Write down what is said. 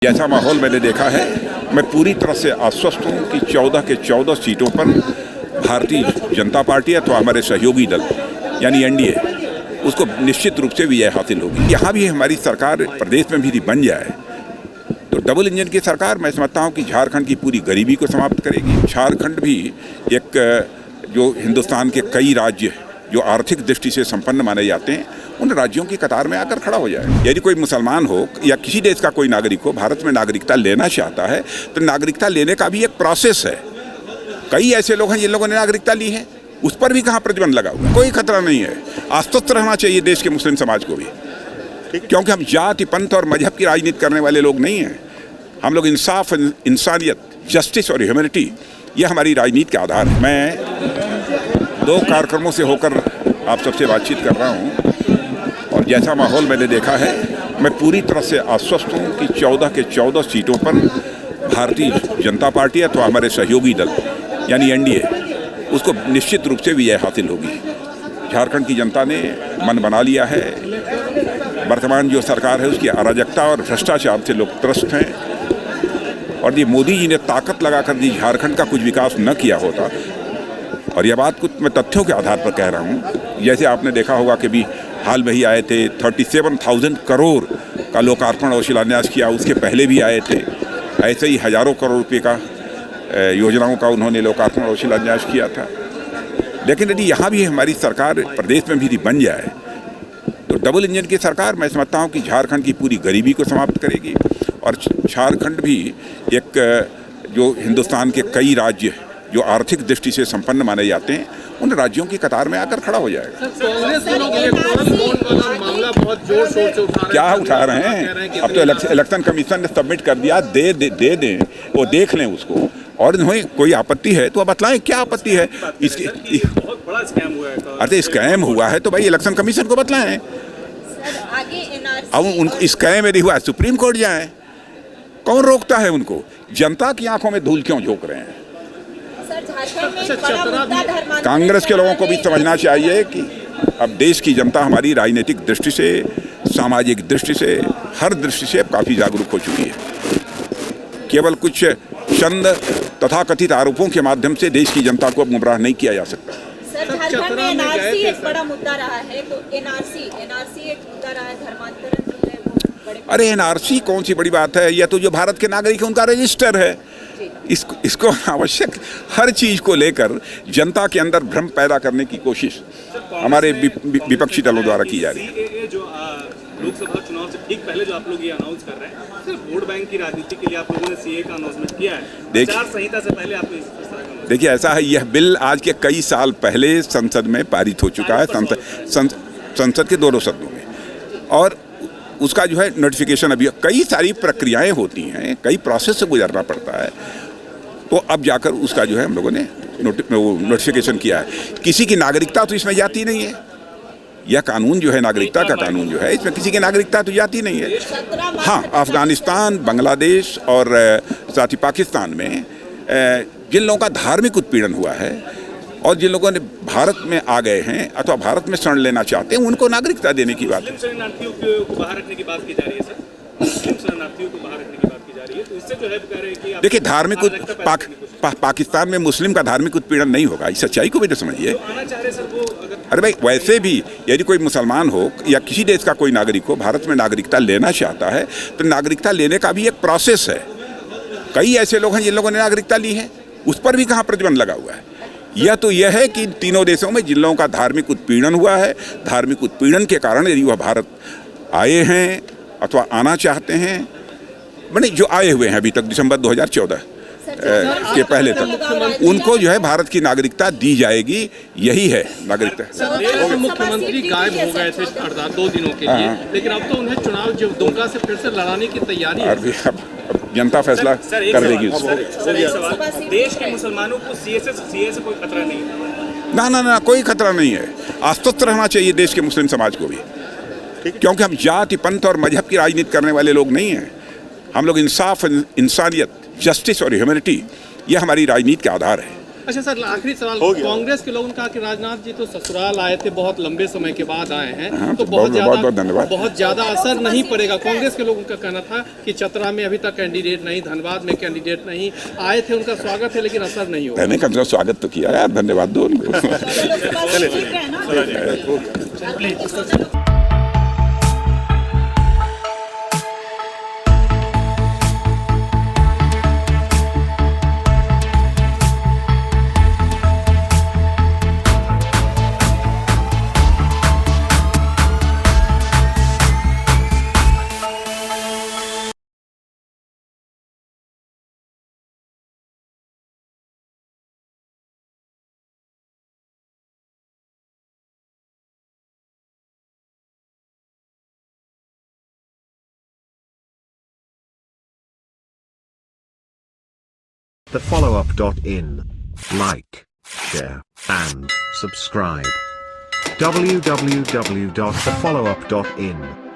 जैसा माहौल मैंने देखा है, मैं पूरी तरह से आश्वस्त हूँ कि 14 के 14 सीटों पर भारतीय जनता पार्टी अथवा हमारे सहयोगी दल यानी एनडीए उसको निश्चित रूप से विजय हासिल होगी। यहाँ भी हमारी सरकार प्रदेश में भी बन जाए तो डबल इंजन की सरकार मैं समझता हूँ कि झारखंड की पूरी गरीबी को समाप्त करेगी। झारखंड भी एक जो हिंदुस्तान के कई राज्य जो आर्थिक दृष्टि से संपन्न माने जाते हैं उन राज्यों की कतार में आकर खड़ा हो जाए। यदि कोई मुसलमान हो या किसी देश का कोई नागरिक हो भारत में नागरिकता लेना चाहता है तो नागरिकता लेने का भी एक प्रोसेस है। कई ऐसे लोग हैं जिन लोगों ने नागरिकता ली है, उस पर भी कहाँ प्रतिबंध लगा हुआ है। कोई खतरा नहीं है। आश्वस्त रहना चाहिए देश के मुस्लिम समाज को भी, क्योंकि हम जाति पंथ और मजहब की राजनीति करने वाले लोग नहीं हैं। हम लोग इंसाफ, इंसानियत, जस्टिस और ह्यूमैनिटी ये हमारी राजनीति के आधार है। मैं 2 कार्यक्रमों से होकर आप सबसे बातचीत कर रहा हूँ और जैसा माहौल मैंने देखा है, मैं पूरी तरह से आश्वस्त हूँ कि 14 के 14 सीटों पर भारतीय जनता पार्टी अथवा हमारे सहयोगी दल यानी एनडीए उसको निश्चित रूप से विजय हासिल होगी। झारखंड की जनता ने मन बना लिया है। वर्तमान जो सरकार है उसकी अराजकता और भ्रष्टाचार से लोग त्रस्त हैं और ये मोदी जी ने ताकत लगाकर दी झारखंड का कुछ विकास न किया होता। और यह बात कुछ मैं तथ्यों के आधार पर कह रहा हूँ। जैसे आपने देखा होगा कि भी हाल में ही आए थे 37,000 करोड़ का लोकार्पण और शिलान्यास किया, उसके पहले भी आए थे। ऐसे ही हज़ारों करोड़ रुपये का योजनाओं का उन्होंने लोकार्पण और शिलान्यास किया था। लेकिन यदि यहाँ भी हमारी सरकार प्रदेश में भी बन जाए तो डबल इंजन की सरकार मैं समझता हूँ कि झारखंड की पूरी गरीबी को समाप्त करेगी और झारखंड भी एक जो हिंदुस्तान के कई राज्य जो आर्थिक दृष्टि से संपन्न माने जाते हैं उन राज्यों की कतार में आकर खड़ा हो जाएगा। क्या उठा रहे हैं? अब तो इलेक्शन कमीशन ने सबमिट कर दिया, दे दें, वो देख लें उसको। और इन्हें कोई आपत्ति है तो बताएं क्या आपत्ति है। इसकी बहुत बड़ा स्कैम हुआ है। अरे स्कैम हुआ है तो भाई इलेक्शन कमीशन को बताएं। अब उनको स्कैम यदि हुआ सुप्रीम कोर्ट जाए, कौन रोकता है उनको? जनता की आंखों में धूल क्यों झोंक रहे हैं? कांग्रेस के लोगों को भी समझना चाहिए कि अब देश की जनता हमारी राजनीतिक दृष्टि से, सामाजिक दृष्टि से, हर दृष्टि से काफ़ी जागरूक हो चुकी है। केवल कुछ चंद तथाकथित आरोपों के माध्यम से देश की जनता को गुमराह नहीं किया जा सकता। सर, झारखंड में एनआरसी एक बड़ा मुद्दा रहा है, तो एनआरसी एक मुद्दा रहा है, धर्मांतरण जो है वो बड़े। अरे एनआरसी कौन सी बड़ी बात है? यह तो जो भारत के नागरिक है उनका रजिस्टर है। इसको आवश्यक हर चीज़ को लेकर जनता के अंदर भ्रम पैदा करने की कोशिश हमारे विपक्षी दलों द्वारा की जा रही है। जो लोकसभा चुनाव से ठीक पहले जो आप लोग ये अनाउंस कर रहे हैं, सिर्फ वोट बैंक की राजनीति के लिए आप लोगों ने सीए का अनाउंसमेंट किया है। आचार संहिता से पहले आपने इस तरह का देखिए, ऐसा है, यह बिल आज के कई साल पहले संसद में पारित हो चुका है, संसद के दोनों सदनों में। और उसका जो है नोटिफिकेशन अभी कई सारी प्रक्रियाएं होती हैं, कई प्रोसेस से गुजरना पड़ता है, तो अब जाकर उसका जो है हम लोगों ने नोटिफिकेशन किया है। किसी की नागरिकता तो इसमें जाती नहीं है। यह कानून जो है नागरिकता का कानून जो है इसमें किसी की नागरिकता तो जाती नहीं है। हाँ, अफगानिस्तान, बांग्लादेश और साथ ही पाकिस्तान में जिन लोगों का धार्मिक उत्पीड़न हुआ है और जिन लोगों ने भारत में आ गए हैं अथवा भारत में शरण लेना चाहते हैं उनको नागरिकता देने की बात है। शरणार्थियों को बाहर रखने की बात की जा रही है सर, शरणार्थियों को बाहर रखने की बात की जा रही है, तो इससे जो है कह रहे हैं कि देखिए, धार्मिक पाकिस्तान में मुस्लिम का धार्मिक उत्पीड़न नहीं होगा। इस सच्चाई को भी तो समझिए। अरे भाई, वैसे भी यदि कोई मुसलमान हो या किसी देश का कोई नागरिक हो भारत में नागरिकता लेना चाहता है तो नागरिकता लेने का भी एक प्रोसेस है। कई ऐसे लोग हैं जिन लोगों ने नागरिकता ली है, उस पर भी कहाँ प्रतिबंध लगा हुआ है। यह है कि तीनों देशों में जिन लोगों का धार्मिक उत्पीड़न हुआ है, धार्मिक उत्पीड़न के कारण यदि वह भारत आए हैं अथवा आना चाहते हैं, मैंने जो आए हुए हैं अभी तक दिसंबर 2014 के पहले तक, उनको जो है भारत की नागरिकता दी जाएगी। यही है नागरिकता। मुख्यमंत्री गायब हो गए थे 2 दिनों के लिए, लेकिन अब तो उन्हें चुनाव जो दुमका से फिर से लड़ाने की तैयारी है। अब जनता फैसला कर देगी उसको। देश के मुसलमानों को सीए से कोई खतरा नहीं है? ना, कोई खतरा नहीं है। आश्वस्त रहना चाहिए देश के मुस्लिम समाज को भी, क्योंकि हम जाति पंथ और मजहब की राजनीति करने वाले लोग नहीं हैं। हम लोग इंसाफ, इंसानियत, जस्टिस और ह्यूमैनिटी ये हमारी राजनीति के आधार है। अच्छा सर, आखिरी सवाल, कांग्रेस के लोगों ने कहा कि राजनाथ जी तो ससुराल आए थे, बहुत लंबे समय के बाद आए हैं, तो बहुत ज्यादा असर नहीं पड़ेगा। कांग्रेस के लोगों का कहना था कि चतरा में अभी तक कैंडिडेट नहीं, धनबाद में कैंडिडेट नहीं, आए थे, उनका स्वागत है लेकिन असर नहीं होगा। कहने का तो स्वागत तो किया यार, धन्यवाद दो उनको। thefollowup.in. Like, share, and subscribe. www.thefollowup.in